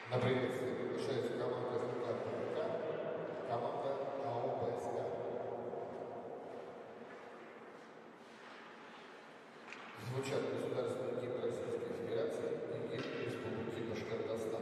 На приветствие приглашается команда СК БГК, команда АО БСК. Звучат государственный гимн Российской Федерации и гимн Республики Башкортостан.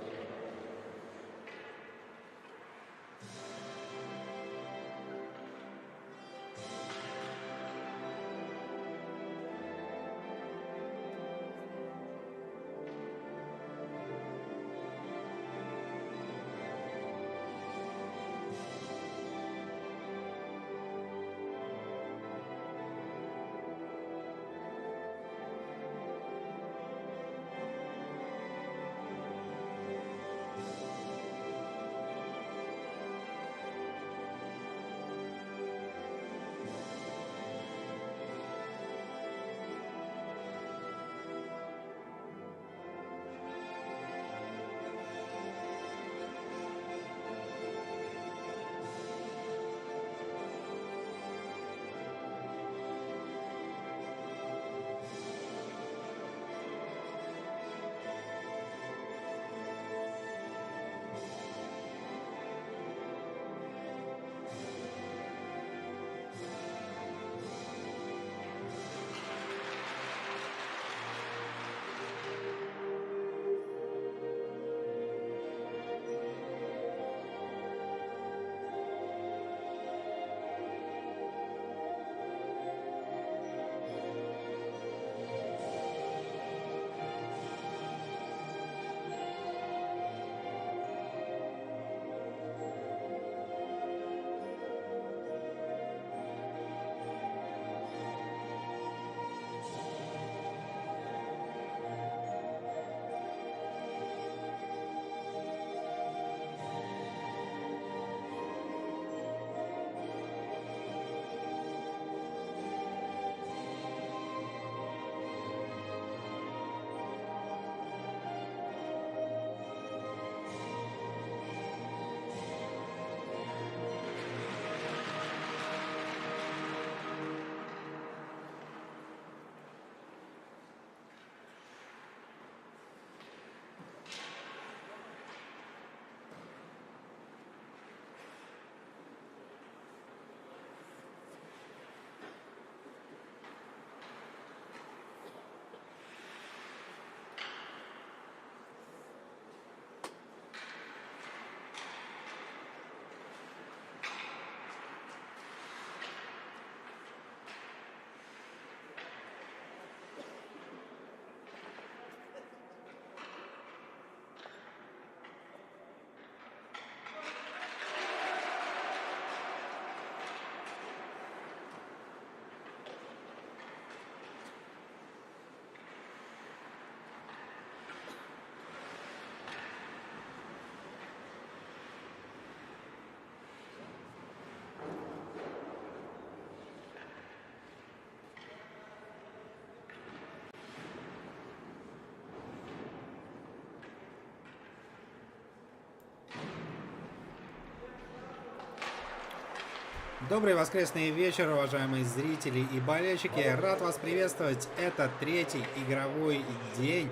Добрый воскресный вечер, уважаемые зрители и болельщики. Рад вас приветствовать. Это третий игровой день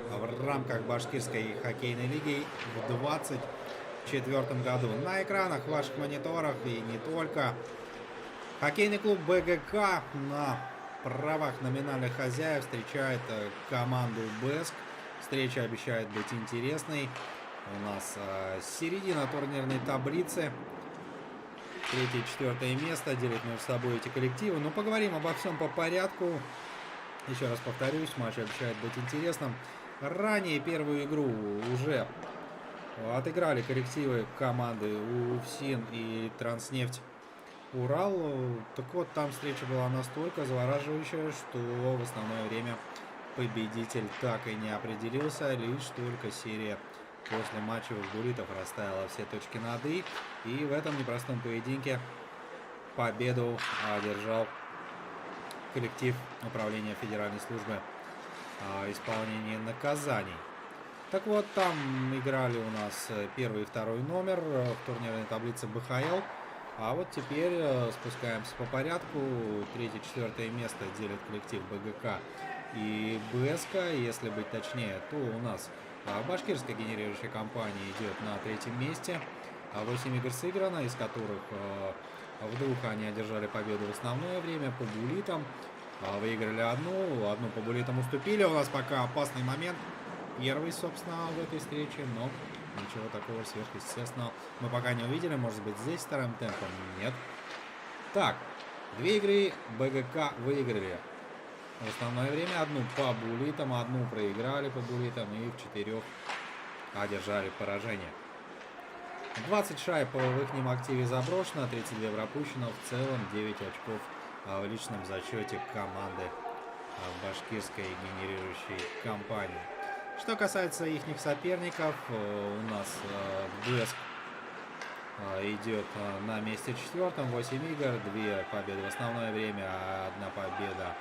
в рамках Башкирской хоккейной лиги в 2024 году. На экранах, ваших мониторах и не только. Хоккейный клуб БГК на правах номинальных хозяев встречает команду БЭСК. Встреча обещает быть интересной. У нас середина турнирной таблицы. Третье и четвертое место делят между собой эти коллективы. Но поговорим обо всем по порядку. Еще раз повторюсь, матч обещает быть интересным. Ранее первую игру уже отыграли коллективы команды УФСИН и Транснефть Урал. Так вот, там встреча была настолько завораживающая, что в основное время победитель так и не определился. Лишь только серия после матчевых буллитов расставила все точки над «и». И в этом непростом поединке победу одержал коллектив Управления Федеральной службы исполнения наказаний. Так вот, там играли у нас первый и второй номер в турнирной таблице БХЛ. А вот теперь спускаемся по порядку. Третье и четвертое место делит коллектив БГК и БСК. Если быть точнее, то у нас Башкирская генерирующая компания идет на третьем месте. 8 игр сыграно, из которых в двух они одержали победу в основное время по буллитам. Выиграли одну по буллитам уступили. У нас пока опасный момент. Первый, собственно, в этой встрече, но ничего такого сверхъестественного мы пока не увидели. Может быть, здесь вторым темпом? Нет. Так, 2 игры БГК выиграли. В основное время одну по буллитам, одну проиграли по буллитам и в 4 одержали поражение. 20 шайб в их активе заброшено, 32 пропущено, в целом 9 очков в личном зачете команды башкирской генерирующей компании. Что касается их соперников, у нас БЭСК идет на месте 4, 8 игр, 2 победы в основное время, 1 победа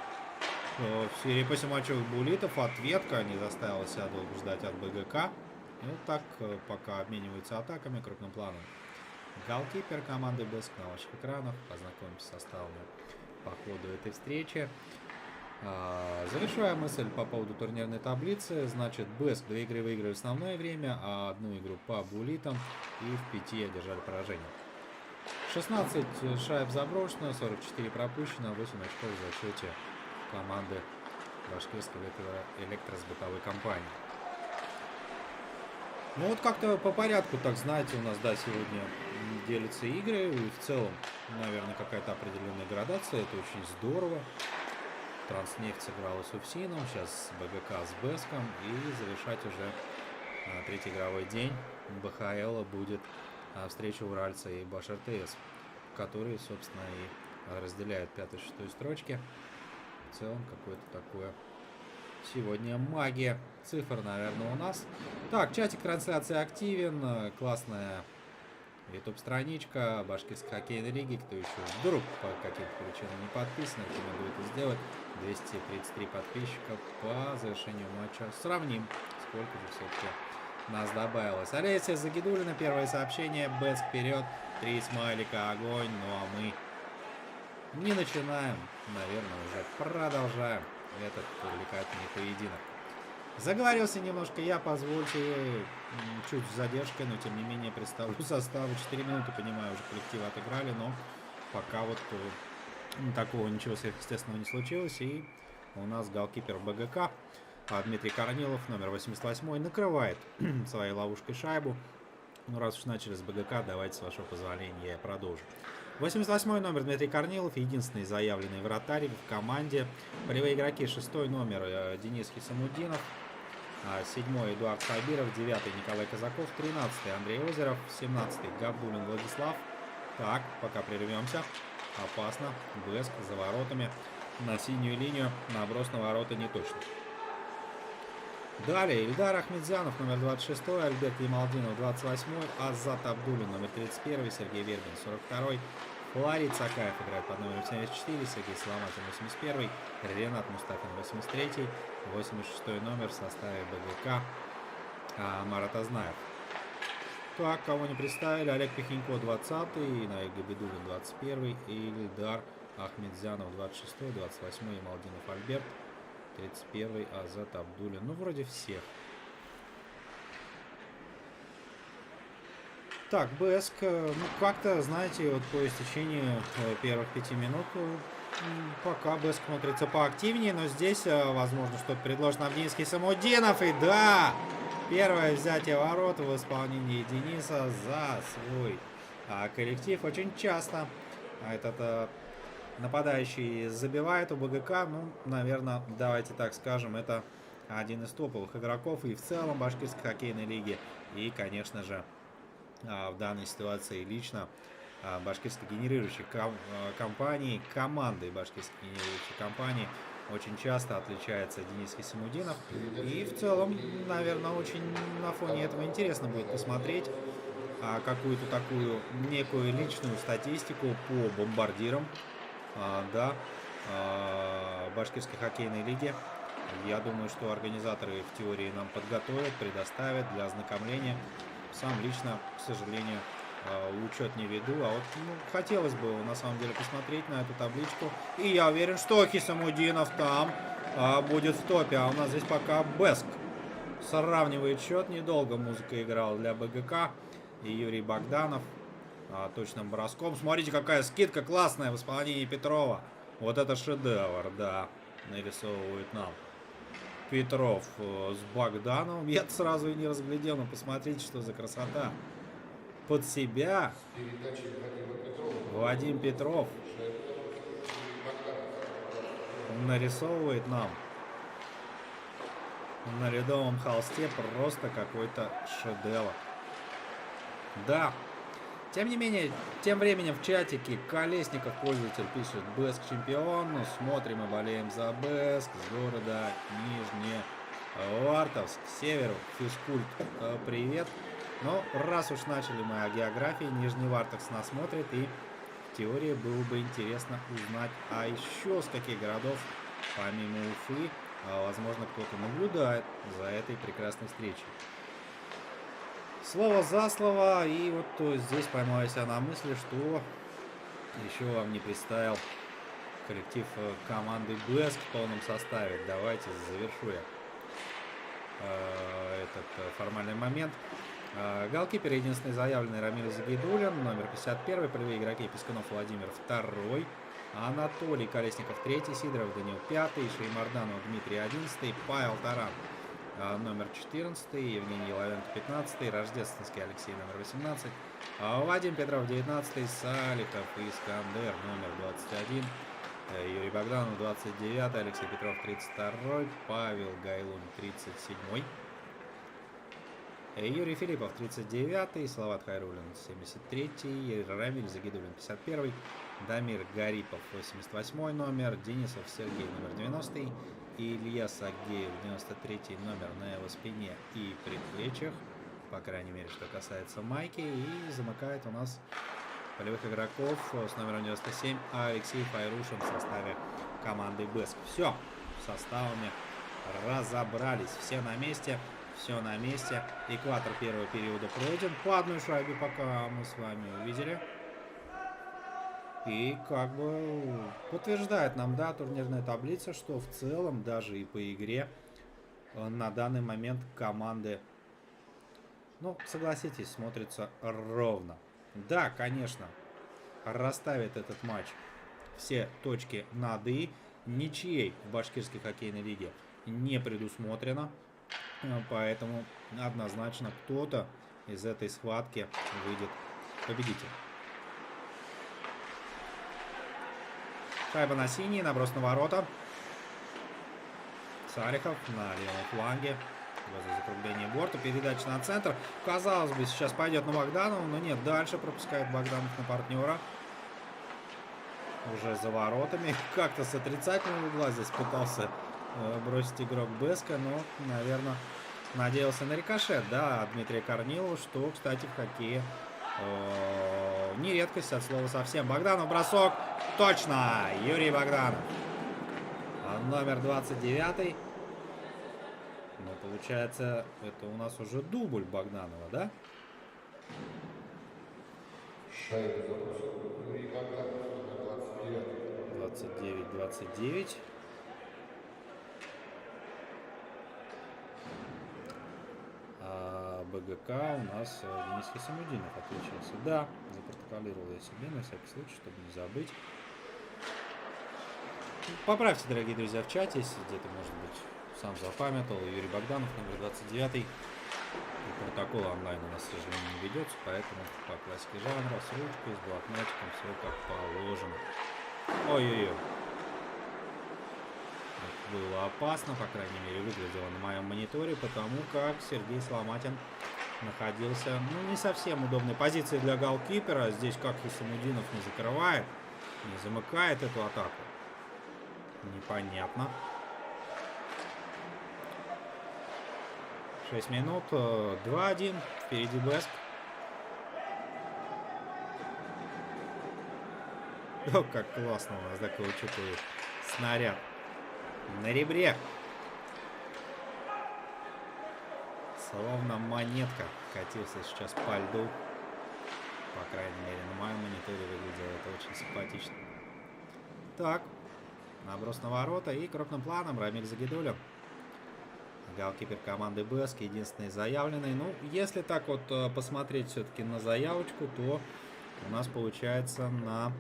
в серии по 7 очков буллитов. Ответка не заставила себя долго ждать от БГК. И вот так пока обмениваются атаками крупным планом. Голкипер команды БЭСК на ваших экранах. Познакомимся с составами по ходу этой встречи. Завершая мысль по поводу турнирной таблицы. Значит, БЭСК 2 игры выиграли в основное время, а 1 игру по буллитам и в 5 одержали поражение. 16 шайб заброшено, 44 пропущено, 8 очков в зачете команды башкирской электросбытовой компании. Ну вот как-то по порядку, так знаете, у нас, да, сегодня делятся игры, и в целом, наверное, какая-то определенная градация, это очень здорово. Транснефть сыграла с Уфсином, сейчас БГК с БЭСКом, и завершать уже третий игровой день БХЛ будет встреча Уральца и Баш-РТС, которые, собственно, и разделяют 5-6 строчки. В целом, какое-то такое сегодня магия цифр, наверное, у нас. Так, чатик трансляции активен. Классная YouTube-страничка Башкирской хоккейной лиги. Кто еще вдруг по каким-то причинам не подписан, рекомендую это сделать. 233 подписчика по завершению матча. Сравним, сколько же все-таки нас добавилось. Олеся Загидулина, первое сообщение. БЭСК вперед. 3 смайлика, огонь. Ну а мы не начинаем, наверное, уже продолжаем этот увлекательный поединок. Заговорился немножко я, позвольте, чуть с задержкой, но тем не менее представлю состав. 4 минуты, понимаю, уже коллективы отыграли, но пока вот такого ничего сверхъестественного не случилось. И у нас голкипер БГК Дмитрий Корнилов, номер 88, накрывает своей ловушкой шайбу. Ну, раз уж начали с БГК, давайте, с вашего позволения, я продолжу. 88 номер Дмитрий Корнилов, единственный заявленный вратарь в команде. Полевые игроки: 6 номер Денис Хисамуддинов, 7 Эдуард Хабиров, 9 Николай Казаков, 13 Андрей Озеров, 17 Габдулин Владислав. Так, пока прервемся. Опасно. БЭСК за воротами. На синюю линию. Наброс на ворота не точно. Далее Ильдар Ахмедзянов, номер 26, Альберт Ямалдинов, 28, Азат Абдулин, номер 31, Сергей Вербин, 42, Флорид Сакаев играет под номером 74, Сергей Соломатин, 81, Ренат Мустафин, 83, 86 номер в составе БГК Марат Азнаев. Так, кого не представили: Олег Пихенько, 20, Наиль Габидулин, 21, Ильдар Ахмедзянов, 26, 28, Ямалдинов Альберт, 31 Азат Абдулин. Ну, вроде всех. Так, БЭСК, ну, как-то, знаете, вот по истечении первых 5 минут пока БЭСК смотрится поактивнее, но здесь, возможно, что-то предложит нам Денис Хисамуддинов. И да, первое взятие ворот в исполнении Дениса за свой коллектив. Очень часто этот нападающий забивает у БГК. Ну, наверное, давайте так скажем, это один из топовых игроков и в целом башкирской хоккейной лиги. И, конечно же, в данной ситуации лично башкирской генерирующей компании, командой башкирской генерирующей компании очень часто отличается Денис Хисамуддинов. И в целом, наверное, очень на фоне этого интересно будет посмотреть какую-то такую некую личную статистику по бомбардирам башкирской хоккейной лиги. Я думаю, что организаторы в теории нам подготовят, предоставят для ознакомления. Сам лично, к сожалению, учет не веду, а вот хотелось бы на самом деле посмотреть на эту табличку. И я уверен, что Хисамуддинов там будет в топе, а у нас здесь пока БЭСК Сравнивает счет. Недолго музыка играла для БГК. И Юрий Богданов точным броском. Смотрите, какая скидка классная в исполнении Петрова. Вот это шедевр, да. Нарисовывает нам Петров с Богдановым. Я сразу и не разглядел, но посмотрите, что за красота. Под себя Передачи Владимира Петрова. Вадим Петров нарисовывает нам на ледовом холсте просто какой-то шедевр. Да. Тем не менее, тем временем в чатике Колесников пользователь пишет: Бэск чемпион. Смотрим и болеем за Бэск с города Нижневартовск, к северу. Физкульт, привет. Но раз уж начали мы о географии, Нижневартовск нас смотрит, и в теории было бы интересно узнать, а еще с каких городов, помимо Уфы, возможно, кто-то наблюдает за этой прекрасной встречей. Слово за слово, и вот здесь поймаю себя на мысли, что еще вам не представил коллектив команды Бэск в полном составе. Давайте завершу я этот формальный момент. Голкипер единственный заявленный Рамиль Загидулин, номер 51, полевые игроки Пискунов Владимир 2, Анатолий Колесников 3, Сидоров Данил 5, Шеймарданов Дмитрий 11, Павел Таран номер 14, Евгений Еловенко 15, Рождественский Алексей номер 18, Вадим Петров 19, Салихов Искандер номер 21, Юрий Богданов 29, Алексей Петров 32, Павел Гайлун 37, Юрий Филиппов 39, Салават Хайрулин 73, Рамиль Загидулин 51, Дамир Гарипов 88 номер, Денисов Сергей номер 90, Илья Сагеев 93 номер на его спине и предплечьях, по крайней мере, что касается майки, и замыкает у нас полевых игроков с номером 97 Алексей Файрушин в составе команды Бэск. Все, с составами разобрались, все на месте. Все на месте. Экватор первого периода пройден. По одной шайбе пока мы с вами увидели. И как бы подтверждает нам, да, турнирная таблица, что в целом даже и по игре на данный момент команды, ну, согласитесь, смотрятся ровно. Да, конечно, расставит этот матч все точки над «и». Ничьей в башкирской хоккейной лиге не предусмотрено. Поэтому однозначно кто-то из этой схватки выйдет победитель. Шайба на синий, наброс на ворота. Салихов на левом фланге. Возле закругления борта. Передача на центр. Казалось бы, сейчас пойдет на Богданова, но нет, дальше пропускает Богданов на партнера. Уже за воротами. Как-то с отрицательного угла здесь пытался бросить игрок Бэска, но, наверное, надеялся на рикошет, да, Дмитрия Корнилова, что, кстати, в хоккее не редкость от слова совсем. Богданов, бросок, точно, Юрий Богданов, номер 29. Ну, получается, это у нас уже дубль Богданова, да? Шайба запустил Юрий Богданов, номер 29. 29-29. БГК у нас Денис Хисамудинов отличился. Да, запротоколировал я себе на всякий случай, чтобы не забыть. Поправьте, дорогие друзья, в чате, если где-то, может быть, сам запамятовал. Юрий Богданов, номер 29. И протокол онлайн у нас, к сожалению, не ведется, поэтому по классике жанра, с ручкой, с блокнотиком, все как положено. Ой-ой-ой. Было опасно, по крайней мере, выглядело на моем мониторе, потому как Сергей Соломатин находился, ну, не совсем удобной позиции для голкипера. Здесь как Хисамудинов не закрывает, не замыкает эту атаку. Непонятно. 6 минут, 2-1, впереди Бэск. О, как классно у нас такой учитывает снаряд. На ребре. Словно монетка катился сейчас по льду. По крайней мере, на моем мониторе выглядело это очень симпатично. Так. Наброс на ворота. И крупным планом Рамиль Загидулин. Голкипер команды Бэск единственный заявленный. Ну, если так вот посмотреть все-таки на заявочку, то у нас получается на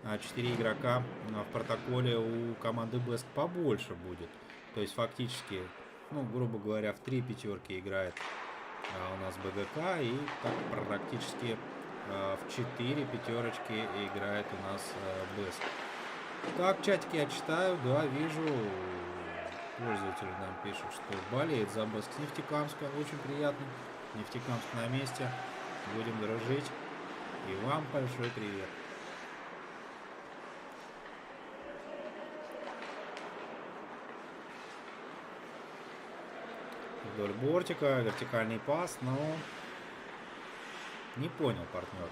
4 игрока в протоколе у команды Бэск побольше будет. То есть фактически, ну, грубо говоря, в 3 пятерки играет у нас БГК, и так практически в 4 пятерочки играет у нас Бэск. Так, чатики я читаю, да, вижу. Пользователи нам пишут, что болеет за Бэск с Нефтекамска. Очень приятно. Нефтекамск на месте. Будем дружить. И вам большой привет. Вдоль бортика. Вертикальный пас, но не понял партнер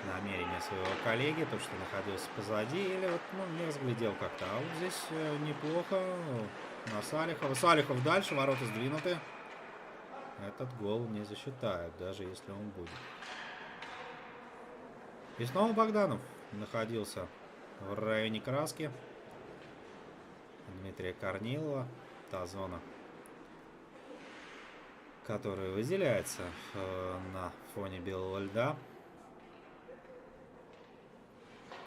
намерение своего коллеги, то, что находился позади, или вот, ну, не разглядел как-то. А вот здесь неплохо на Салихова. Салихов дальше, ворота сдвинуты. Этот гол не засчитают, даже если он будет. И снова Богданов находился в районе краски. Дмитрия Корнилова. Та зона, которая выделяется на фоне белого льда.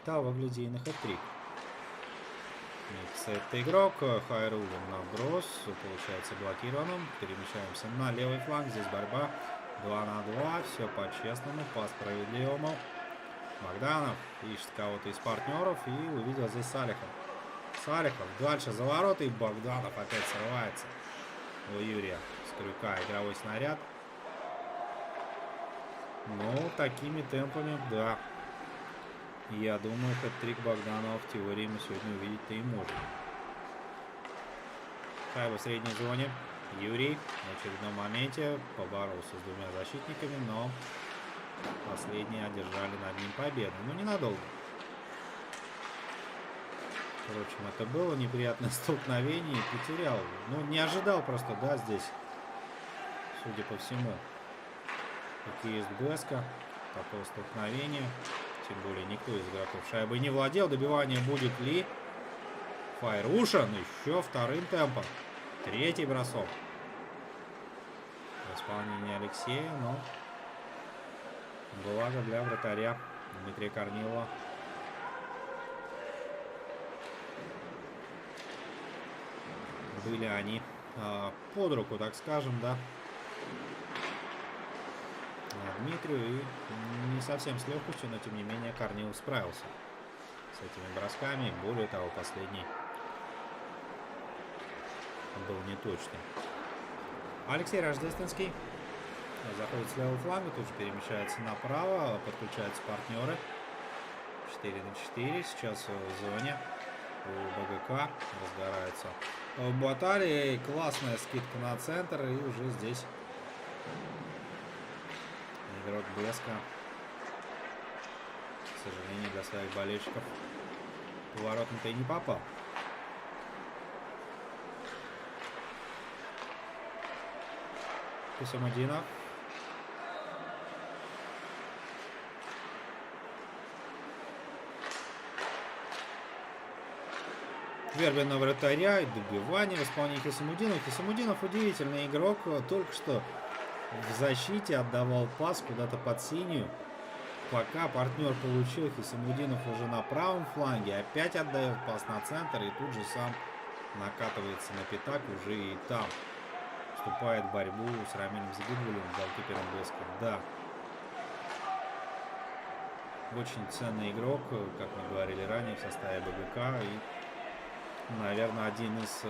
Того, гляди, и на хэт-трик. Это игрок. Хайрулин наброс. Получается блокированным. Перемещаемся на левый фланг. Здесь борьба 2 на 2. Все по-честному, по-справедливому. Богданов ищет кого-то из партнеров и увидел здесь Салихов. Салихов дальше за ворота, и Богданов опять срывается. У Юрия с крюка игровой снаряд. Ну, такими темпами, да. Я думаю, хэт-трик Богданова в теории мы сегодня увидеть-то и можем. Шайба в средней зоне. Юрий в очередном моменте поборолся с двумя защитниками, но последние одержали над ним победу. Но ненадолго. Впрочем, это было неприятное столкновение и потерял. Ну, не ожидал просто, да, здесь, судя по всему, хоккеист Бэска такого столкновения. Тем более никто из игроков шайбой не владел. Добивание будет ли? Файрушин еще вторым темпом. Третий бросок. В исполнении Алексея, но благо для вратаря Дмитрия Корнилова. Были они под руку, так скажем, да, Дмитрию, и не совсем с легкостью, но тем не менее Корнилов справился с этими бросками. Более того, последний был неточный. Алексей Рождественский заходит с левого фланга, тут же перемещается направо, подключаются партнеры. 4 на 4, сейчас в зоне у БГК разгорается баталия. Классная скидка на центр, и уже здесь игрок Бэска, к сожалению, для своих болельщиков поворотом-то и не попал. Кусамудинов. Вербин на вратаря, и добивание в исполнении Хисамудинов. Хисамудинов удивительный игрок, только что в защите отдавал пас куда-то под синюю. Пока партнер получил, Хисамудинов уже на правом фланге опять отдает пас на центр, и тут же сам накатывается на пятак, уже и там вступает в борьбу с Рамилем Загидулем, голкипером Бэска. Да, очень ценный игрок, как мы говорили ранее, в составе БГК, и, наверное, один из,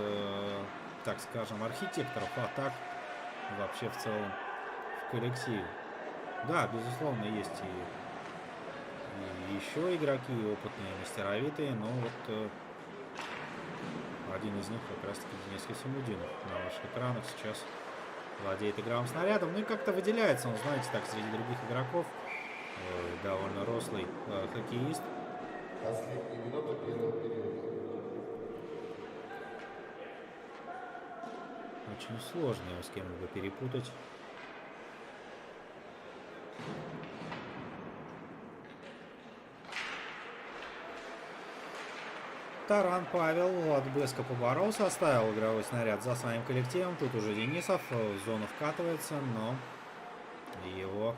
так скажем, архитекторов атак вообще в целом в коллективе. Да, безусловно, есть и еще игроки опытные, мастеровитые, но вот один из них как раз таки Денис Хисамудинов на ваших экранах сейчас владеет игровым снарядом. Ну и как-то выделяется он, знаете, так среди других игроков. Довольно рослый хоккеист. Последние минуты первого периода. Очень сложно его с кем-либо перепутать. Таран Павел от Беска поборолся, оставил игровой снаряд за своим коллективом. Тут уже Денисов в зону вкатывается, но его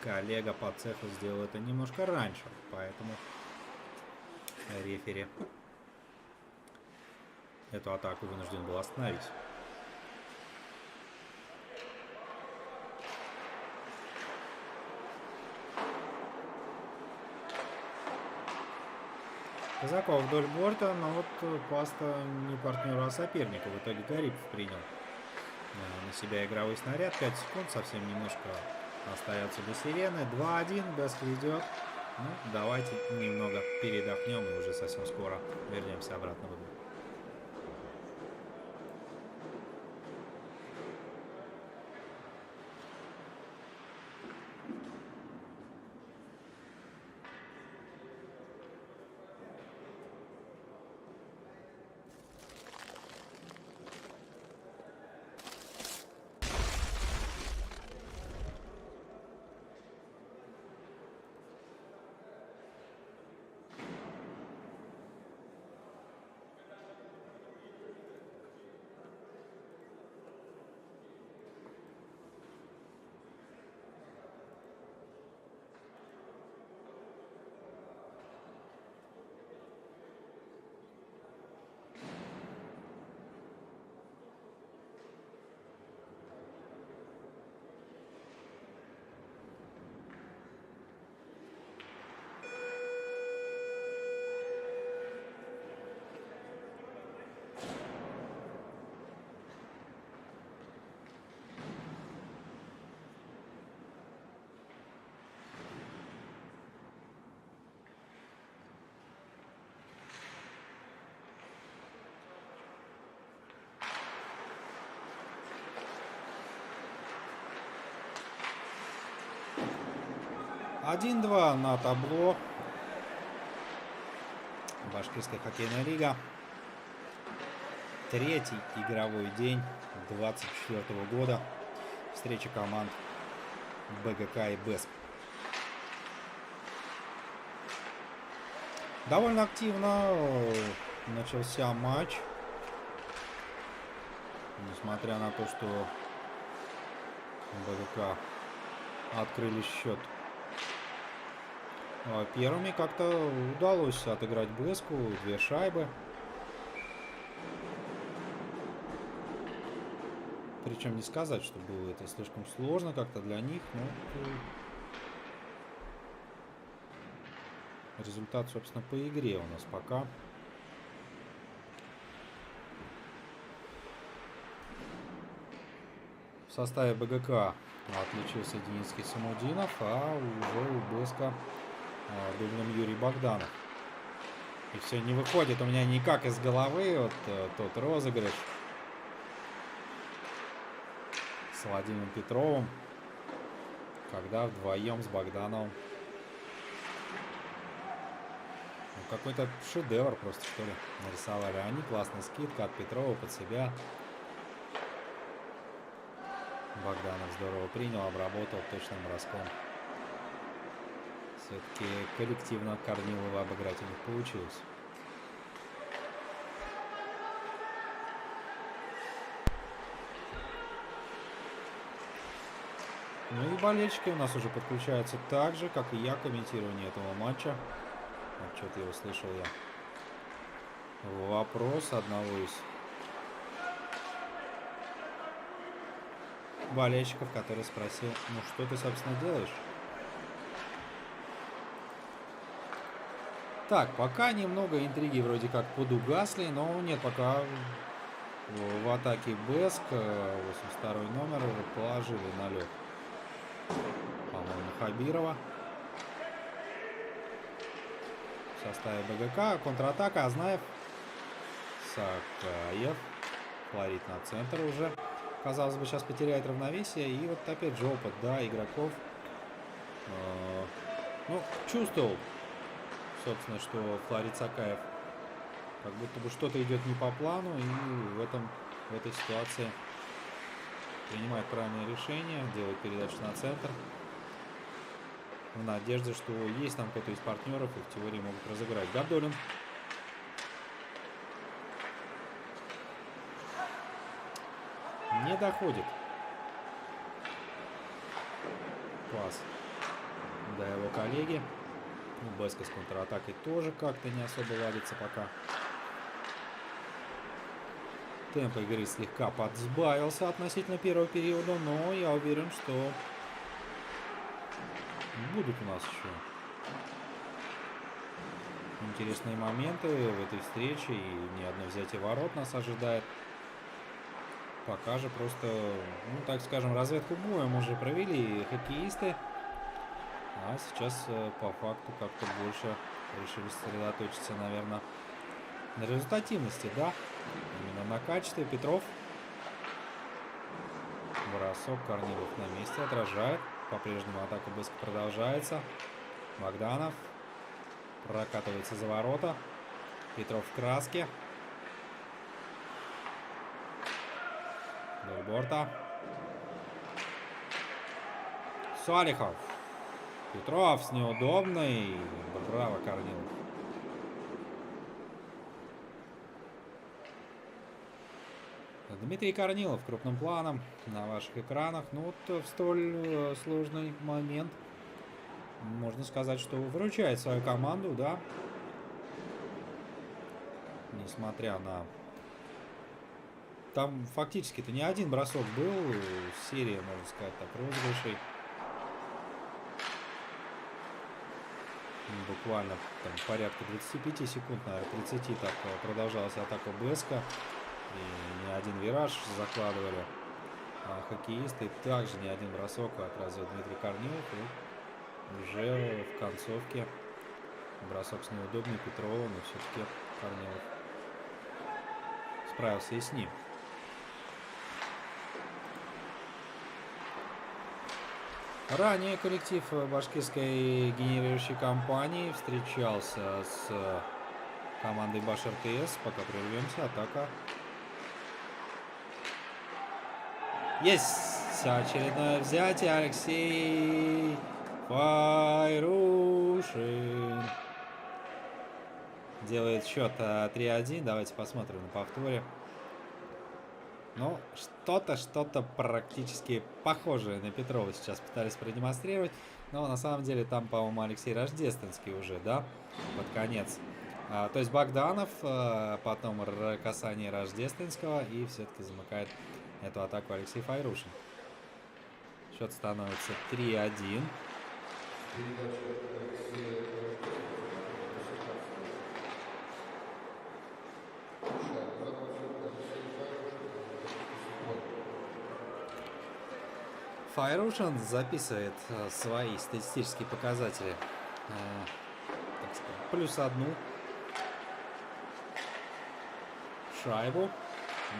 коллега по цеху сделал это немножко раньше, поэтому рефери эту атаку вынужден был остановить. Казаков вдоль борта, но вот паста не партнера, а соперника. В итоге Гарипов принял на себя игровой снаряд. 5 секунд, совсем немножко остается до сирены. 2-1, Беск ведет. Ну, давайте немного передохнем и уже совсем скоро вернемся обратно в игру. (1-2) на табло. Башкирская хоккейная лига. Третий игровой день 2024 года. Встреча команд БГК и Беск. Довольно активно начался матч. Несмотря на то, что БГК открыли счет первыми, как-то удалось отыграть Беску. 2 шайбы. Причем не сказать, что было это слишком сложно как-то для них, но результат, собственно, по игре у нас пока. В составе БГК отличился Денис Хисамудинов, а уже у Беска дублем Юрий Богданов. И все не выходит у меня никак из головы вот тот розыгрыш с Владимиром Петровым, когда вдвоем с Богдановым. Ну, какой-то шедевр просто, что ли, нарисовали они. Классная скидка от Петрова под себя. Богданов здорово принял, обработал точным броском. Все-таки коллективно Корнилова обыграть у них получилось. Ну и болельщики у нас уже подключаются так же, как и я, комментирование этого матча. Отчет я услышал я. Вопрос одного из болельщиков, который спросил: ну что ты, собственно, делаешь? Так, пока немного интриги вроде как подугасли, но нет, пока в атаке Беск 82 номер положили на лед, по-моему, Хабирова. В составе БГК контратака. Азнаев, Сакаев, Флорид на центр уже. Казалось бы, сейчас потеряет равновесие. И вот опять же опыт, да, игроков. Ну, чувствовал, собственно, что Флорид Сакаев как будто бы что-то идет не по плану. И в этой ситуации принимает правильное решение, делает передачу на центр. В надежде, что есть там кто-то из партнеров и в теории могут разыграть. Габдуллин. Не доходит пас до его коллеги. Ну, Беска с контратакой тоже как-то не особо ладится пока. Темп игры слегка подсбавился относительно первого периода, но я уверен, что будут у нас еще интересные моменты в этой встрече, и ни одно взятие ворот нас ожидает. Пока же просто, ну так скажем, разведку боем уже провели хоккеисты, а сейчас по факту как-то больше решили сосредоточиться, наверное, на результативности, да, именно на качестве. Петров, бросок, Корнилов на месте, отражает, по-прежнему атака Беска продолжается. Богданов прокатывается за ворота, Петров в краске. Вдоль борта. Салихов. Петров с неудобной. Браво, Корнилов. Дмитрий Корнилов крупным планом на ваших экранах. Ну вот в столь сложный момент можно сказать, что выручает свою команду, да. Несмотря на... Там фактически-то не один бросок был, серия, можно сказать так, розыгрышей. Буквально там порядка 25 секунд, наверное, 30 так продолжалась атака Беска. И не один вираж закладывали хоккеисты. Также не один бросок отразил Дмитрий Корнилов. И уже в концовке бросок с неудобной Петрова, но все-таки Корнилов справился и с ним. Ранее коллектив башкирской генерирующей компании встречался с командой Баш РТС. Пока прервемся. Атака. Есть очередное взятие. Алексей Файрушин делает счет 3-1. Давайте посмотрим на повторе. Ну, что-то практически похожее на Петрова сейчас пытались продемонстрировать. Но на самом деле там, по-моему, Алексей Рождественский уже, да, под конец. То есть Богданов, потом касание Рождественского, и все-таки замыкает эту атаку Алексей Файрушин. Счет становится 3-1. Файрушин записывает свои статистические показатели, так сказать, плюс одну шайбу.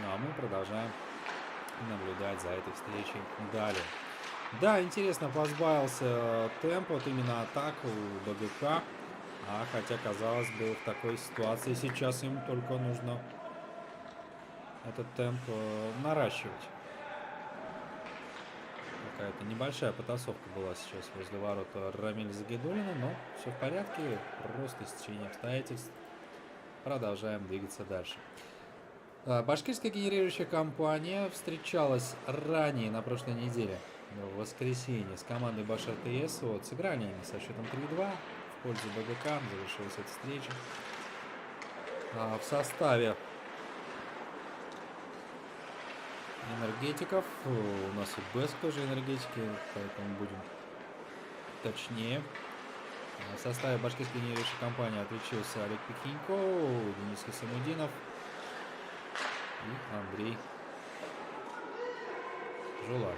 Ну а мы продолжаем наблюдать за этой встречей далее. Да, интересно, позбавился темп вот именно атак у БГК. Хотя, казалось бы, в такой ситуации сейчас им только нужно этот темп наращивать. Какая-то небольшая потасовка была сейчас возле ворот Рамиля Загидуллина, но все в порядке, просто стечение обстоятельств. Продолжаем двигаться дальше. Башкирская генерирующая компания встречалась ранее на прошлой неделе, в воскресенье, с командой Баш РТС. Вот, сыграли они со счетом 3-2 в пользу БГК, завершилась эта встреча. В составе энергетиков у нас и Беск тоже энергетики, поэтому будем точнее. В составе башкирской генерирующей компании отличился Олег Пикинько, Денис Хасамудинов и Андрей Жуларов.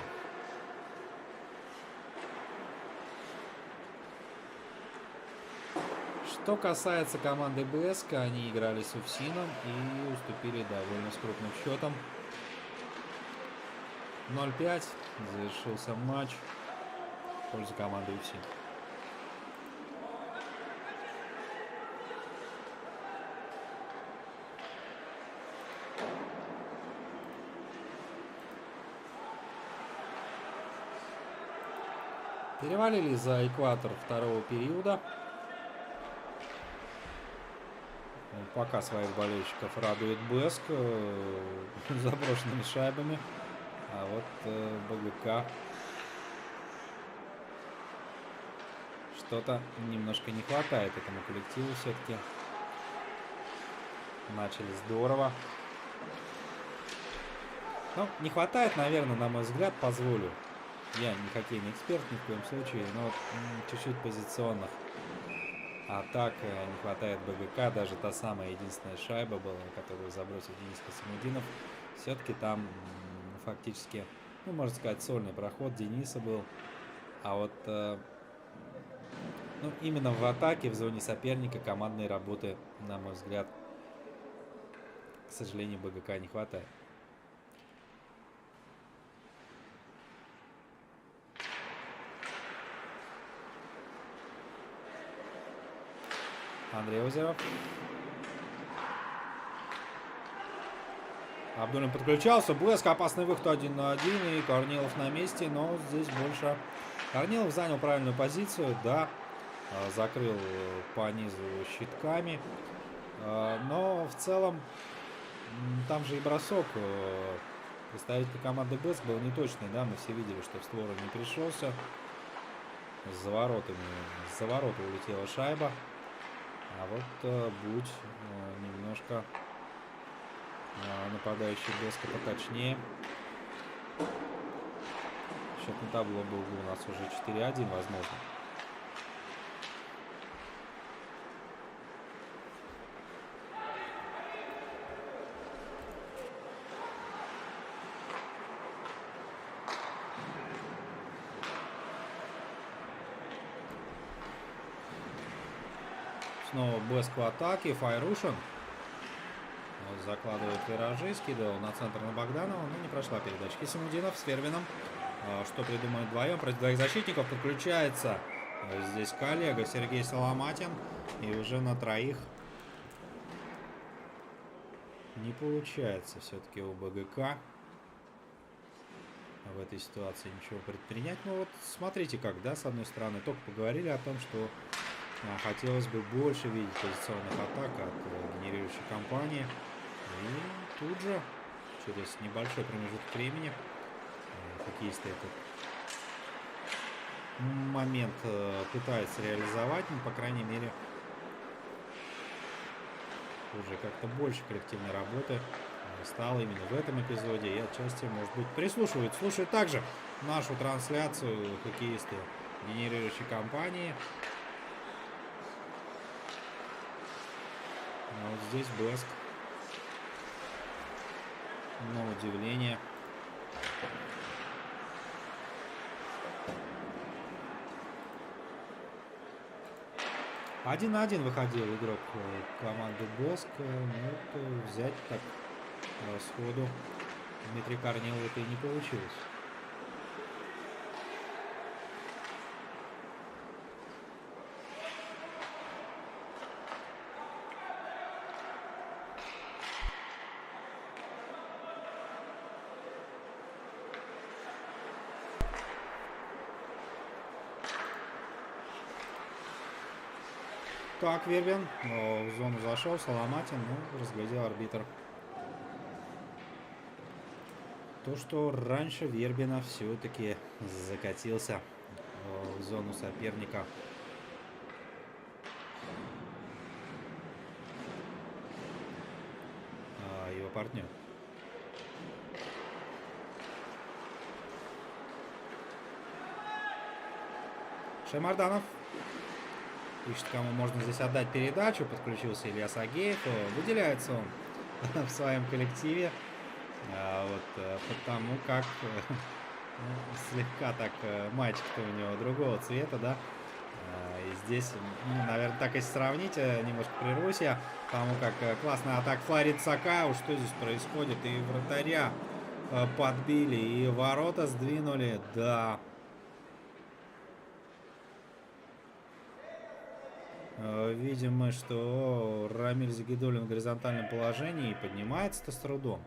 Что касается команды БСК, они играли с Уфсином и уступили довольно с крупным счетом. 0-5 завершился матч в пользу команды Уфсин. Перевалили за экватор второго периода. Пока своих болельщиков радует Беск заброшенными шайбами. А вот БГК что-то немножко не хватает этому коллективу все-таки. Начали здорово. Ну, не хватает, наверное, на мой взгляд, позволю. Я не хоккейный эксперт ни в коем случае, но вот, чуть-чуть позиционных атак не хватает БГК. Даже та самая единственная шайба была, которую забросил Денис Хасамудинов. Все-таки там фактически, ну, можно сказать, сольный проход Дениса был. А вот ну, именно в атаке, в зоне соперника командной работы, на мой взгляд, к сожалению, БГК не хватает. Андрей Озеров. Абдулин подключался. Блеск, опасный выход 1 на 1. И Корнилов на месте. Но здесь больше... Корнилов занял правильную позицию. Да, закрыл по низу щитками. Но в целом там же и бросок представитель команды Блеск был неточный. Да, мы все видели, что в створ не пришелся. За ворота улетела шайба. А вот будь немножко нападающий Блеска поточнее. Счетный табло был бы у нас уже 4-1, возможно. Снова Блеск в атаке. Файрушин закладывает виражи, скидывал на центр на Богданова, но не прошла передача. Хисамудинов с Вербиным. Что придумают вдвоем? Против двоих защитников подключается здесь коллега Сергей Соломатин. И уже на троих не получается все-таки у БГК в этой ситуации ничего предпринять. Ну вот смотрите как, да, с одной стороны, только поговорили о том, что хотелось бы больше видеть позиционных атак от генерирующей компании. И тут же, через небольшой промежуток времени, хоккеисты этот момент пытаются реализовать, но, по крайней мере, уже как-то больше коллективной работы стало именно в этом эпизоде. И отчасти, может быть, слушают также нашу трансляцию хоккеисты генерирующей компании. А вот здесь Блеск, на удивление, один на один выходил игрок команды Блеск. Ну, взять так сходу Дмитрий Корнилов это и не получилось. Так, Вербин в зону зашел, Соломатин, ну, разглядел арбитр. То, что раньше Вербина все-таки закатился в зону соперника. Его партнер. Шаймарданов ищет, кому можно здесь отдать передачу. Подключился Ильяс Агеев. Выделяется он в своем коллективе. Вот, потому как слегка так мальчик-то у него другого цвета, да. И здесь, ну, наверное, так если сравнить, немножко прервусь я, потому как классная атака Флорид Сакау. Что здесь происходит? И вратаря подбили, и ворота сдвинули, да. Видим мы, что Рамиль Загидуллин в горизонтальном положении и поднимается-то с трудом.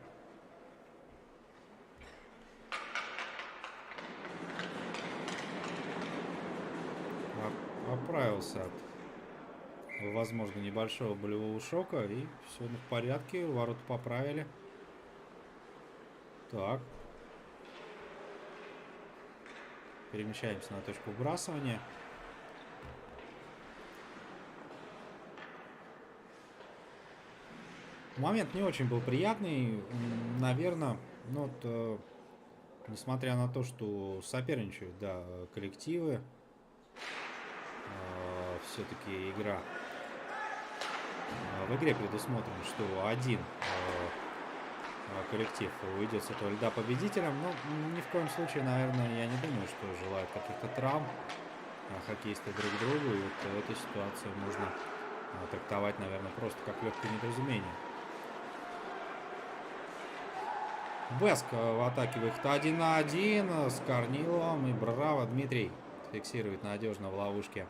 Оправился от, возможно, небольшого болевого шока, и все в порядке, ворота поправили. Так. Перемещаемся на точку вбрасывания. Момент не очень был приятный. Наверное, ну вот, несмотря на то, что соперничают, да, коллективы, все-таки игра. В игре предусмотрено, что один коллектив уйдет с этого льда победителем. Но ни в коем случае, наверное, я не думаю, что желают каких-то травм хоккеисты друг другу. И вот эту ситуацию можно трактовать, наверное, просто как легкое недоразумение. Бэск в атаке выход 1 на 1 с Корниловым. И браво, Дмитрий фиксирует надежно в ловушке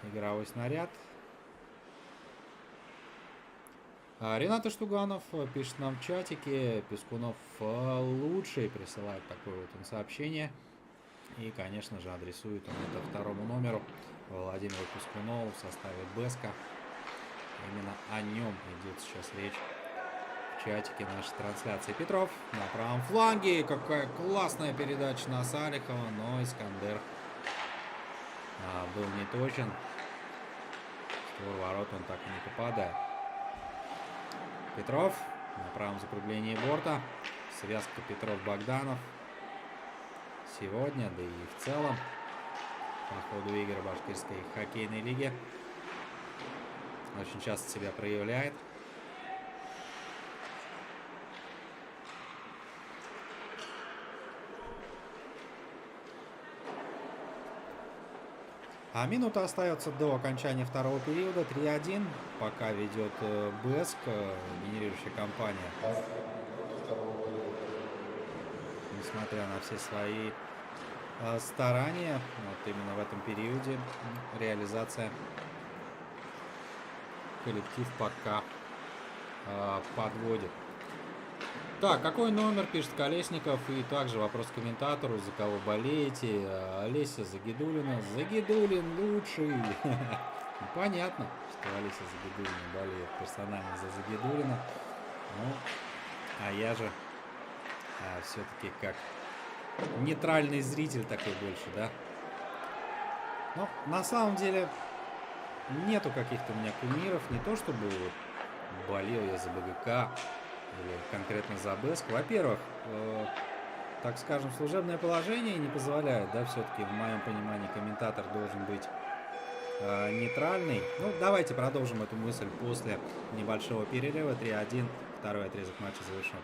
игровой снаряд. Ренат Штуганов пишет нам в чатике. Пескунов лучший, присылает такое вот он сообщение. И, конечно же, адресует он это второму номеру Владимиру Пескунову в составе Бэска. Именно о нем идет сейчас речь в чатике нашей трансляции. Петров на правом фланге. Какая классная передача на Салихова, но Искандер был не точен. В створ ворот он так и не попадает. Петров на правом закруглении борта. Связка Петров-Богданов сегодня, да и в целом по ходу игр башкирской хоккейной лиги очень часто себя проявляет. А минута остается до окончания второго периода. 3-1. Пока ведет Бэск, генерирующая компания. Несмотря на все свои старания, вот именно в этом периоде реализация коллектив пока подводит. Так, какой номер, пишет Колесников. И также вопрос к комментатору, за кого болеете. Олеся Загидулина. Загидулин лучший. Понятно, что Олеся Загидулина болеет персонально за Загидулина. Ну, а я же все-таки как нейтральный зритель такой больше, да. Но на самом деле нету каких-то у меня кумиров. Не то чтобы болел я за БГК или конкретно за Бэск. Во-первых, так скажем, служебное положение не позволяет, да, все-таки в моем понимании комментатор должен быть нейтральный. Ну, давайте продолжим эту мысль после небольшого перерыва. 3-1, второй отрезок матча завершен.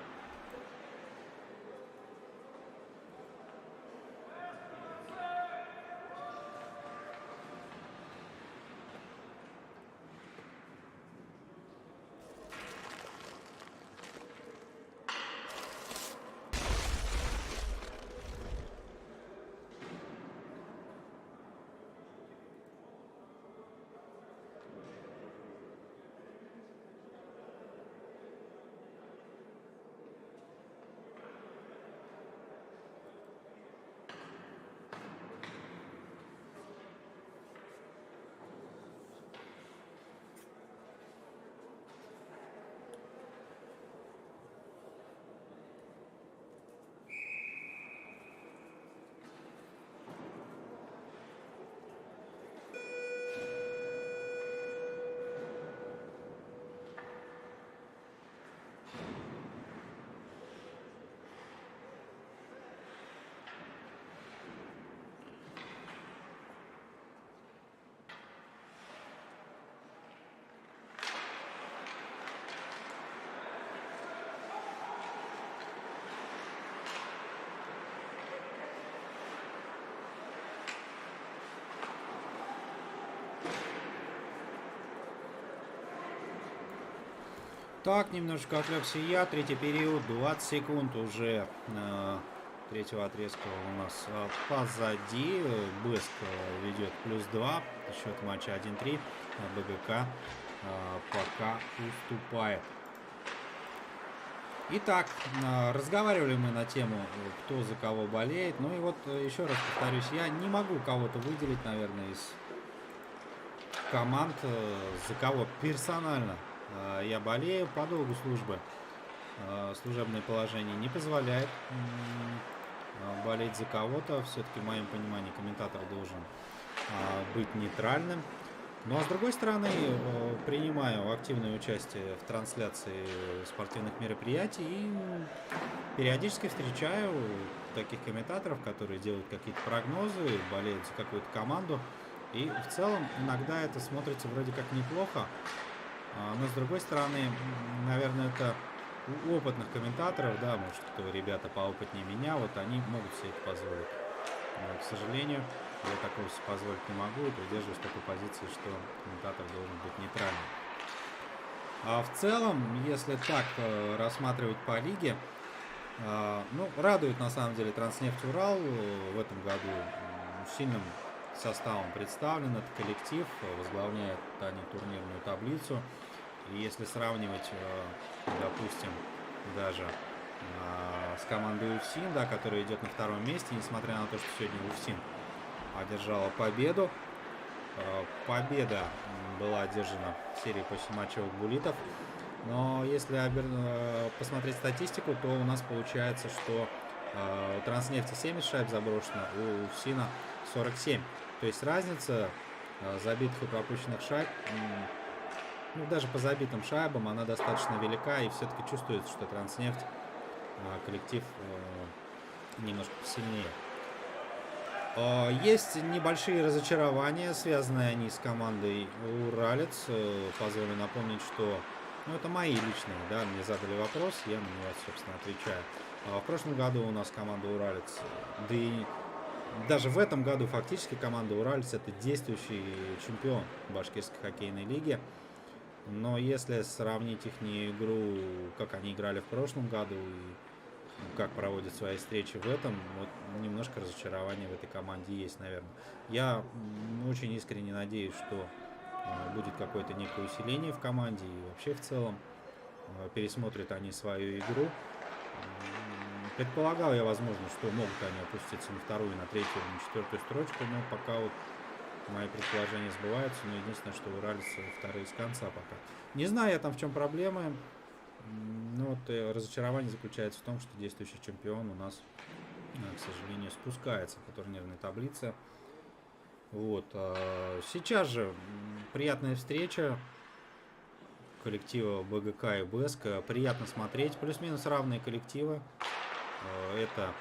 Так, немножко отвлекся я. Третий период, 20 секунд уже третьего отрезка у нас позади. Бэск ведет +2. Счет матча 1-3. БГК пока уступает. Итак, разговаривали мы на тему, кто за кого болеет. Ну и вот еще раз повторюсь, я не могу кого-то выделить, наверное, из команд, за кого персонально я болею по долгу службы. служебное положение не позволяет болеть за кого-то. Все-таки, в моем понимании, комментатор должен быть нейтральным. Ну а с другой стороны, принимаю активное участие в трансляции спортивных мероприятий и периодически встречаю таких комментаторов, которые делают какие-то прогнозы, болеют за какую-то команду. И в целом иногда это смотрится вроде как неплохо, но с другой стороны, наверное, это у опытных комментаторов, да, может, кто ребята поопытнее меня, вот они могут себе это позволить. Но, к сожалению, я такого себе позволить не могу и придерживаюсь такой позиции, что комментатор должен быть нейтральным. А в целом, если так рассматривать по лиге, ну, радует на самом деле Транснефть Урал в этом году сильным составом представлен. Это коллектив, возглавляет они турнирную таблицу. И если сравнивать, допустим, даже с командой УФСИН, да, которая идет на втором месте, несмотря на то, что сегодня УФСИН одержала победу. Победа была одержана в серии после матчевых буллитов. Но если посмотреть статистику, то у нас получается, что у Транснефти 70 шайб заброшено, у УФСИНа 47. То есть разница забитых и пропущенных шайб, ну, даже по забитым шайбам, она достаточно велика, и все-таки чувствуется, что Транснефть коллектив немножко посильнее. Есть небольшие разочарования, связанные они с командой Уралец. Позволю напомнить, что, ну, это мои личные, да, мне задали вопрос, я на него, собственно, отвечаю. В прошлом году у нас команда Уралец, да и даже в этом году фактически команда Уралец — это действующий чемпион башкирской хоккейной лиги. Но если сравнить их игру, как они играли в прошлом году и как проводят свои встречи в этом, вот немножко разочарования в этой команде есть, наверное. Я очень искренне надеюсь, что будет какое-то некое усиление в команде и вообще в целом пересмотрят они свою игру. Предполагал я, возможно, что могут они опуститься на вторую, на третью, на четвертую строчку, но пока вот мои предположения сбываются, но единственное, что Уралец вторые с конца пока. Не знаю я там, в чем проблемы. Но вот разочарование заключается в том, что действующий чемпион у нас, к сожалению, спускается по турнирной таблице. Вот. Сейчас же приятная встреча коллектива БГК и БЭСК. Приятно смотреть. Плюс-минус равные коллективы. Это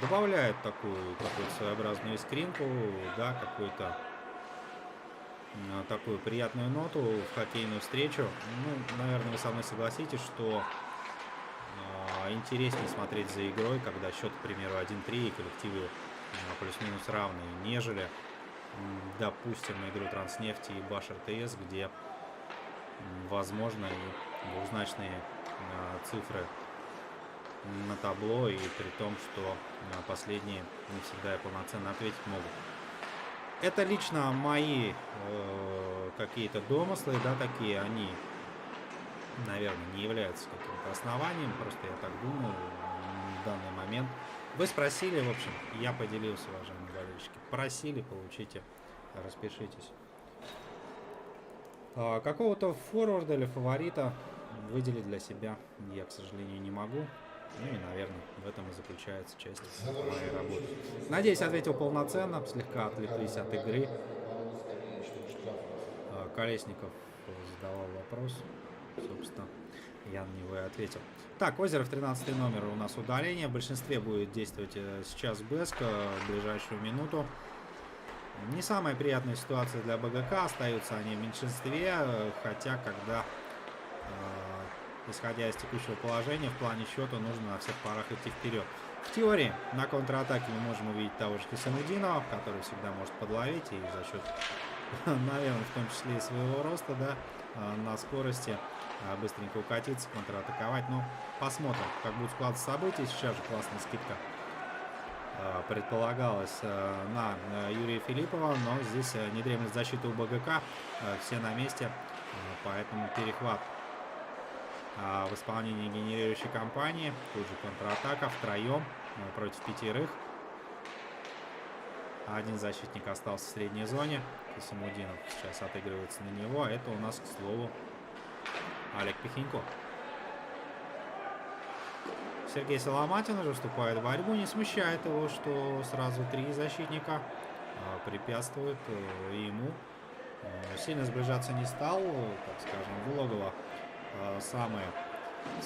добавляет такую какую-то своеобразную искринку, да, какую-то такую приятную ноту в хоккейную встречу. Ну, наверное, вы со мной согласитесь, что интереснее смотреть за игрой, когда счет, к примеру, 1-3 и коллективы плюс-минус равные, нежели, допустим, игру Транснефти и Баш РТС, где, возможно, и двузначные цифры на табло, и при том, что последние не всегда и полноценно ответить могут. Это лично мои какие-то домыслы, да, такие, они, наверное, не являются каким-то основанием, просто я так думаю в данный момент. Вы спросили, в общем, я поделился, уважаемые болельщики. Просили, получите, распишитесь. Какого-то форварда или фаворита выделить для себя я, к сожалению, не могу. Ну и, наверное, в этом и заключается часть моей работы. Надеюсь, ответил полноценно, слегка отвлеклись от игры. Колесников задавал вопрос, собственно, я на него и ответил. Так, Озеров, 13 номер, у нас удаление. В большинстве будет действовать сейчас БЭСК в ближайшую минуту. Не самая приятная ситуация для БГК, остаются они в меньшинстве, хотя когда... исходя из текущего положения, в плане счета нужно на всех парах идти вперед. В теории на контратаке мы можем увидеть того же Хисамудинова, который всегда может подловить и за счет, наверное, в том числе и своего роста, да, на скорости быстренько укатиться, контратаковать. Но посмотрим, как будут складываться события. Сейчас же классная скидка предполагалась на Юрия Филиппова, но здесь не дремлет защита у БГК, все на месте, поэтому перехват в исполнении генерирующей компании. Тут же контратака втроем против пятерых. Один защитник остался в средней зоне. Хисамудинов сейчас отыгрывается на него. Это у нас, к слову, Олег Пихенько. Сергей Соломатин уже вступает в борьбу. Не смущает его, что сразу 3 защитника препятствуют ему. Сильно сближаться не стал, так скажем, в логово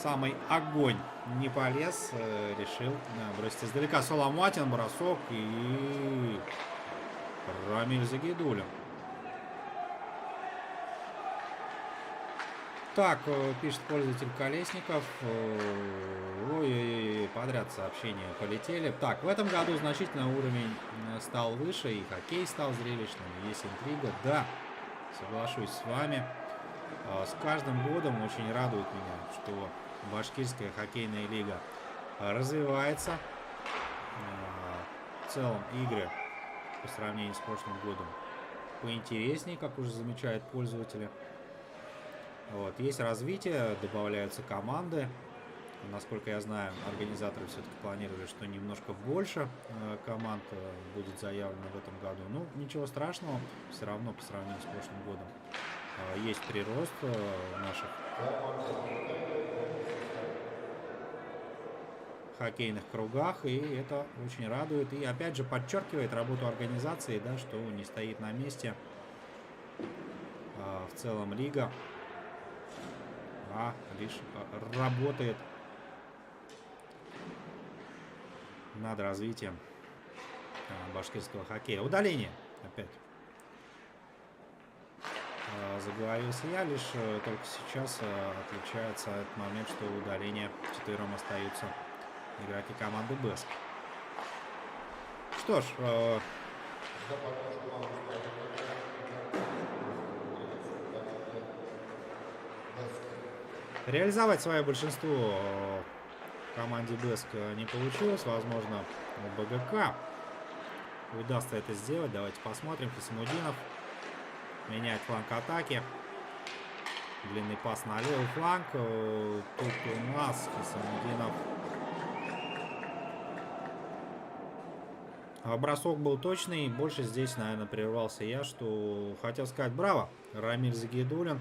самый огонь не полез, решил бросить издалека. Соломатин, бросок и Рамиль Загидуллин. Так, пишет пользователь Колесников. Ой-ой-ой, подряд сообщения полетели. Так, в этом году значительно уровень стал выше, и хоккей стал зрелищным, есть интрига. Да, соглашусь с вами. С каждым годом очень радует меня, что башкирская хоккейная лига развивается. В целом игры по сравнению с прошлым годом поинтереснее, как уже замечают пользователи. Вот, есть развитие, добавляются команды. Насколько я знаю, организаторы все-таки планировали, что немножко больше команд будет заявлено в этом году. Ну, ничего страшного, все равно по сравнению с прошлым годом есть прирост наших хоккейных кругах, и это очень радует. И опять же подчеркивает работу организации, да, что не стоит на месте в целом лига, а лишь работает над развитием башкирского хоккея. Удаление опять. Заговорился я, лишь только сейчас отличается этот момент, что удаление четвером остаются игроки команды БЭСК. Что ж, реализовать свое большинство команде БЭСК не получилось. Возможно, у БГК удастся это сделать. Давайте посмотрим. Хисамудинов меняет фланг атаки. Длинный пас на левый фланг. Тут у нас Хисамудинов. Бросок был точный. Больше здесь, наверное, прервался я, что хотел сказать браво. Рамиль Загидуллин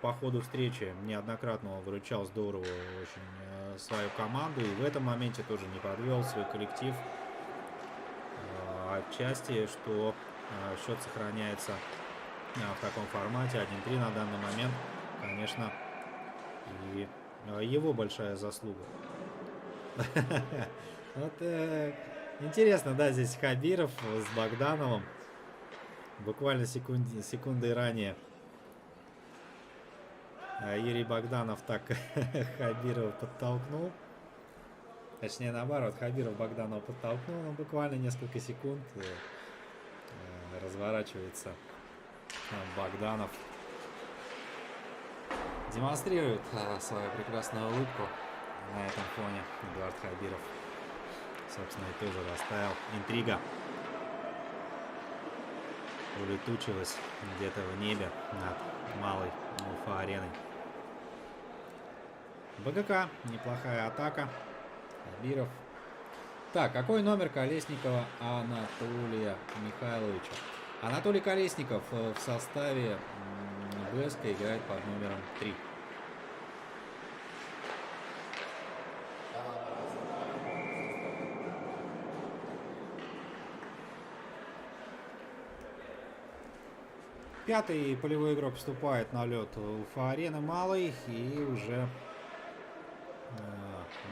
по ходу встречи неоднократно выручал здорово очень свою команду. И в этом моменте тоже не подвел свой коллектив. Отчасти, что счет сохраняется в таком формате 1-3 на данный момент, конечно, и его большая заслуга. Вот интересно, да, здесь Хабиров с Богдановым буквально секунды ранее Юрий Богданов так Хабирова подтолкнул. Точнее, наоборот, Хабиров Богданова подтолкнул, но буквально несколько секунд разворачивается Богданов. Демонстрирует свою прекрасную улыбку. На этом фоне Эдуард Хабиров, собственно, и тоже расставил. Интрига улетучилась где-то в небе над малой Уфа-ареной. БГК, неплохая атака. Хабиров. Так, какой номер Колесникова Анатолия Михайловича? Анатолий Колесников в составе БЭСК играет под номером 3. Пятый полевой игрок вступает на лед Уфа-арены малой, и уже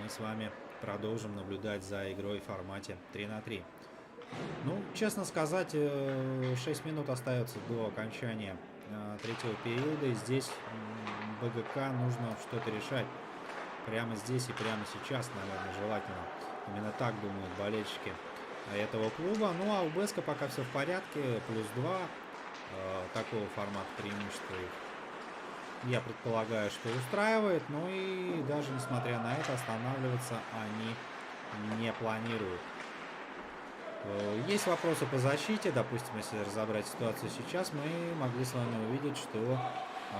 мы с вами продолжим наблюдать за игрой в формате 3-3. Ну, честно сказать, 6 минут остается до окончания третьего периода, и здесь БГК нужно что-то решать. Прямо здесь и прямо сейчас, наверное, желательно. Именно так думают болельщики этого клуба. Ну, а у БЭСКа пока все в порядке. +2. Такого формата преимущества я предполагаю, что устраивает. Ну и даже несмотря на это, останавливаться они не планируют. Есть вопросы по защите. Допустим, если разобрать ситуацию сейчас, мы могли с вами увидеть, что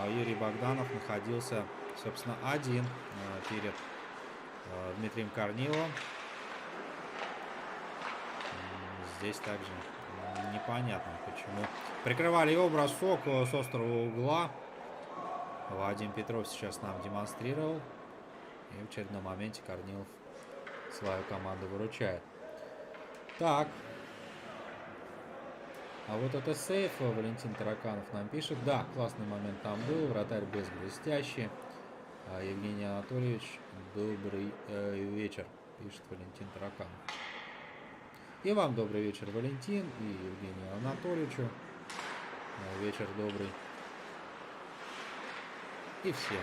Юрий Богданов находился, собственно, один перед Дмитрием Корниловым. Здесь также непонятно, почему. Прикрывали его, бросок с острого угла. Вадим Петров сейчас нам демонстрировал. И в очередном моменте Корнилов свою команду выручает. Так. А вот это сейф. Валентин Тараканов нам пишет. Да, классный момент там был. Вратарь без блестящий. Евгений Анатольевич, добрый вечер, пишет Валентин Тараканов. И вам добрый вечер, Валентин, и Евгению Анатольевичу. Вечер добрый. И всем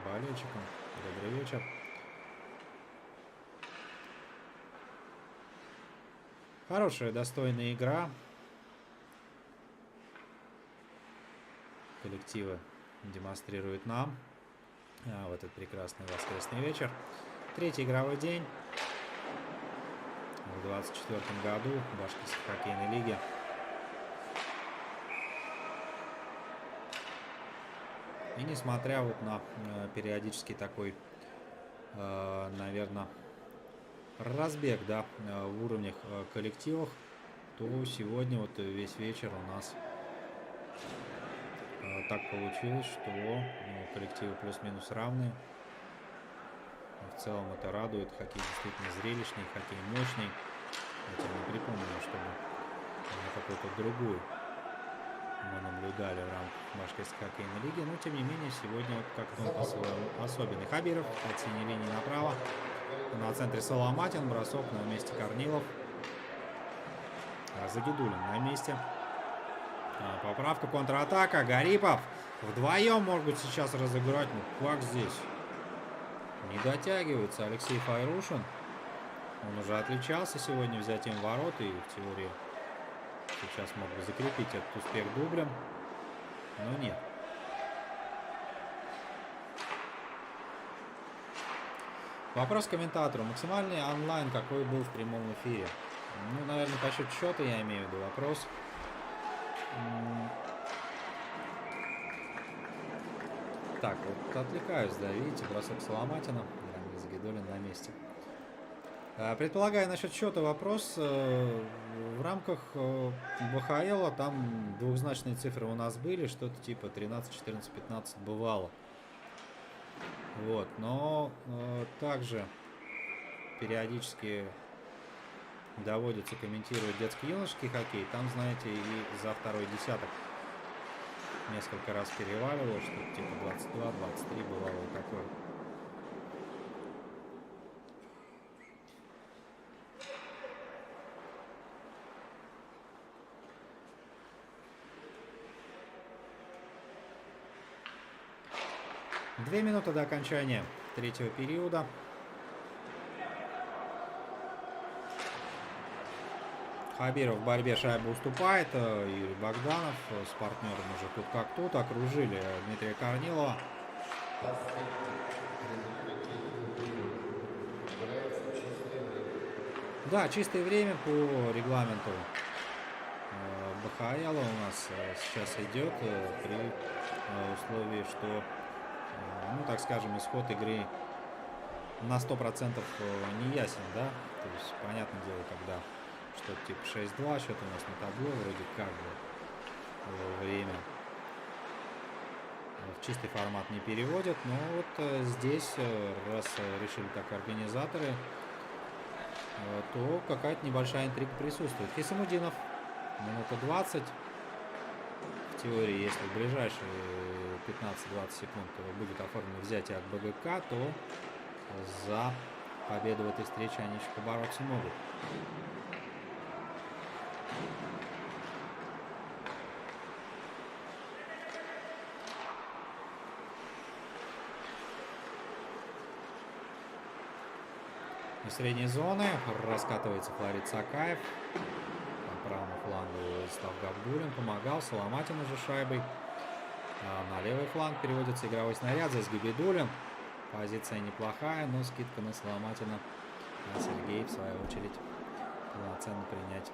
болельщикам добрый вечер. Хорошая, достойная игра. Коллективы демонстрируют нам в этот прекрасный воскресный вечер. Третий игровой день в 2024 году в Башкирской хоккейной лиге. И несмотря вот на периодически такой, наверное, разбег, да, в уровнях коллективов, то сегодня вот весь вечер у нас так получилось, что коллективы плюс-минус равные. В целом это радует. Хоккей действительно зрелищный, хоккей мощный. Я не припомню, чтобы какой-то другой мы наблюдали в рамках Башкирской хоккейной лиги. Но тем не менее сегодня вот как-то он по-своему особенный. Хабиров от синей линии направо. На центре Соломатин. Бросок на месте Корнилов. Загидулин на месте. Поправка, контратака. Гарипов вдвоем могут сейчас разыграть. Ну как здесь? Не дотягивается Алексей Файрушин. Он уже отличался сегодня взятием ворот. И в теории сейчас мог бы закрепить этот успех дублем. Но нет. Вопрос к комментатору. Максимальный онлайн какой был в прямом эфире? Ну, наверное, по счету счета я имею в виду вопрос. Так, вот отвлекаюсь, да, видите, бросок Соломатина. Загидулин на месте. Предполагаю, насчет счета вопрос. В рамках БХЛ там двухзначные цифры у нас были, что-то типа 13, 14, 15 бывало. Вот, но также периодически доводится комментировать детско-юношеский хоккей. Там, знаете, и за второй десяток несколько раз переваливало, что-то типа 22, 23 бывало и такое. Две минуты до окончания третьего периода. Хабиров в борьбе шайбу уступает. Юрий Богданов с партнером уже тут как тут. Окружили Дмитрия Корнилова. Да, чистое время по регламенту БХЛ у нас сейчас идет при условии, что, ну так скажем, исход игры на 100% не ясен, да? То есть, понятное дело, когда что-то типа 6-2, счет у нас на табло, вроде как бы время в чистый формат не переводят, но вот здесь, раз решили так организаторы, то какая-то небольшая интрига присутствует. Хисамудинов, минута 20. В теории, если в ближайшие 15-20 секунд будет оформлено взятие от БГК, то за победу в этой встрече они еще побороться могут. Из средней зоны раскатывается Флорид Сакаев. По правому флангу Владислав Габдулин помогал. Соломатин уже шайбой. На левый фланг переводится игровой снаряд. Здесь Габидулин. Позиция неплохая, но скидка на Соломатина. А Сергей, в свою очередь, полноценно принять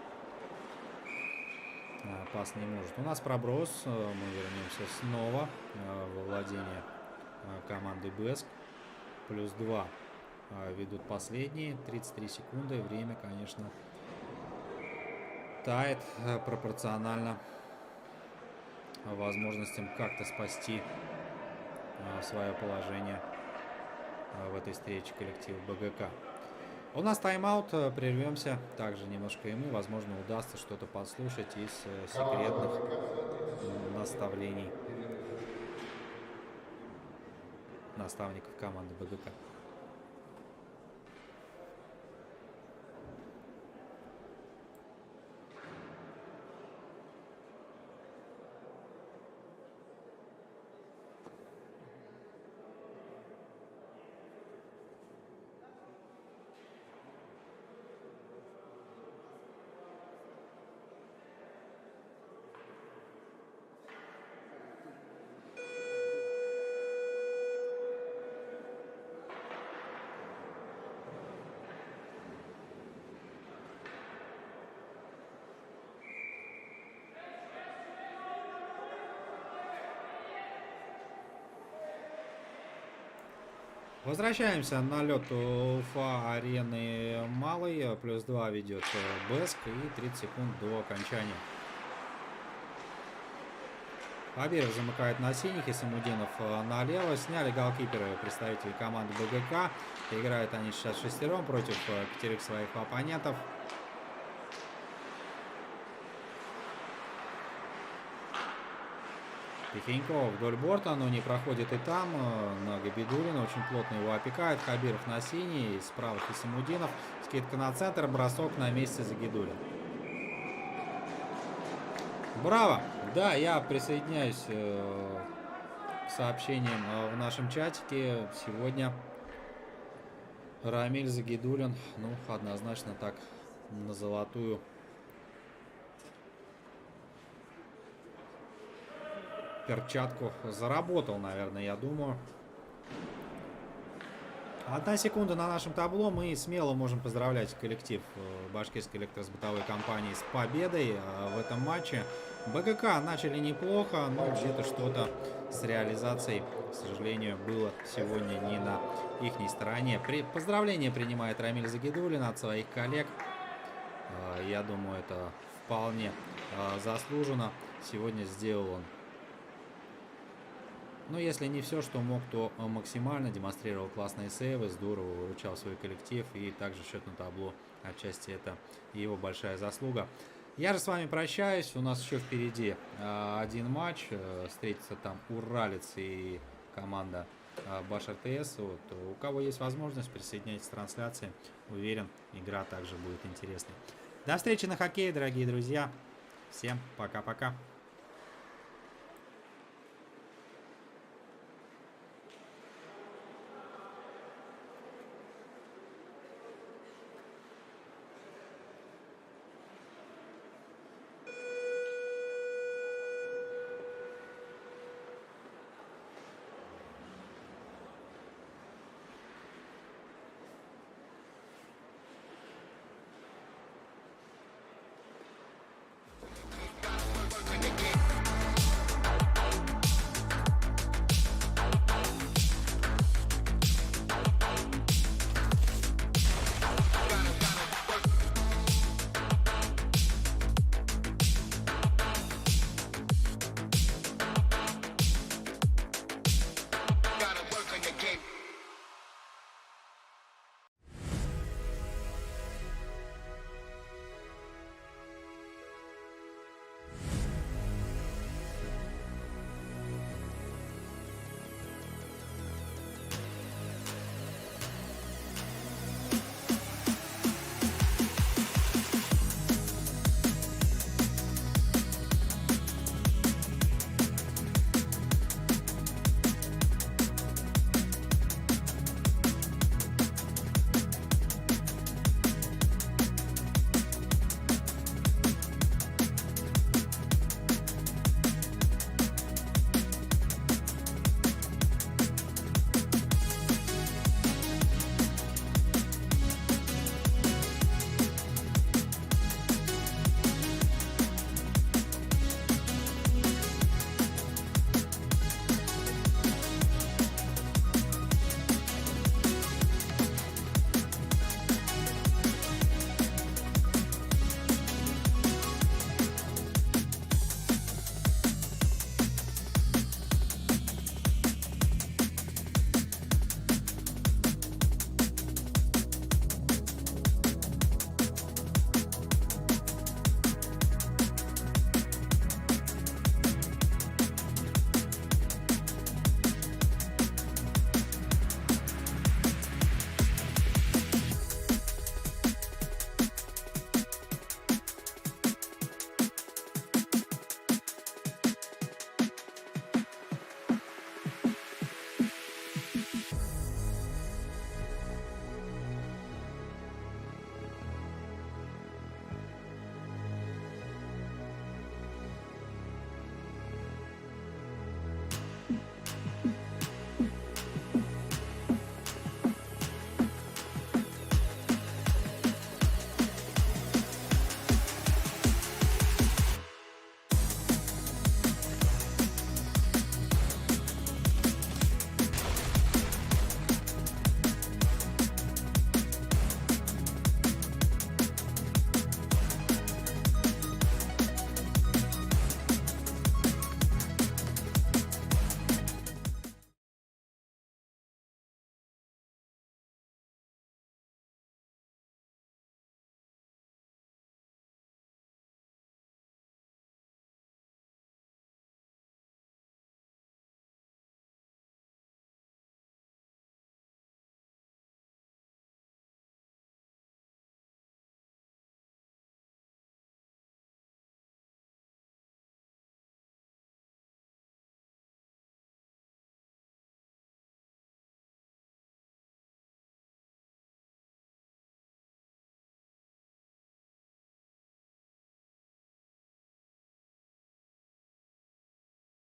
пас не может. У нас проброс. Мы вернемся снова во владение команды БЭСК. Плюс 2 ведут последние. 33 секунды. Время, конечно, тает пропорционально возможностям как-то спасти свое положение в этой встрече коллектив БГК. У нас тайм-аут, прервемся также немножко ему, возможно, удастся что-то подслушать из секретных наставлений наставников команды БГК. Возвращаемся на лед Уфа арены Малый. Плюс 2 ведет Беск и 30 секунд до окончания. Абиров замыкает на синих и Самудинов налево. Сняли голкиперы представители команды БГК. Играют они сейчас шестером против 5 своих оппонентов. Тихенько вдоль борта, но не проходит и там. На Габидулина очень плотно его опекает. Хабиров на синий, справа Хисамудинов. Скидка на центр, бросок на месте Загидулин. Браво! Да, я присоединяюсь к сообщениям в нашем чатике. Сегодня Рамиль Загидулин, ну, однозначно так, на золотую перчатку заработал, наверное, я думаю. 1 секунда на нашем табло. Мы смело можем поздравлять коллектив башкирской электросбытовой компании с победой в этом матче. БГК начали неплохо, но где-то что-то с реализацией, к сожалению, было сегодня не на ихней стороне. Поздравления принимает Рамиль Загидулин от своих коллег. Я думаю, это вполне заслуженно. Сегодня сделал он, но если не все, что мог, то максимально демонстрировал классные сейвы, здорово выручал свой коллектив, и также счет на табло отчасти это его большая заслуга. Я же с вами прощаюсь, у нас еще впереди один матч, встретится там Уралец и команда Баш РТС. Вот. У кого есть возможность, присоединяйтесь к трансляции, уверен, игра также будет интересной. До встречи на хоккее, дорогие друзья, всем пока-пока.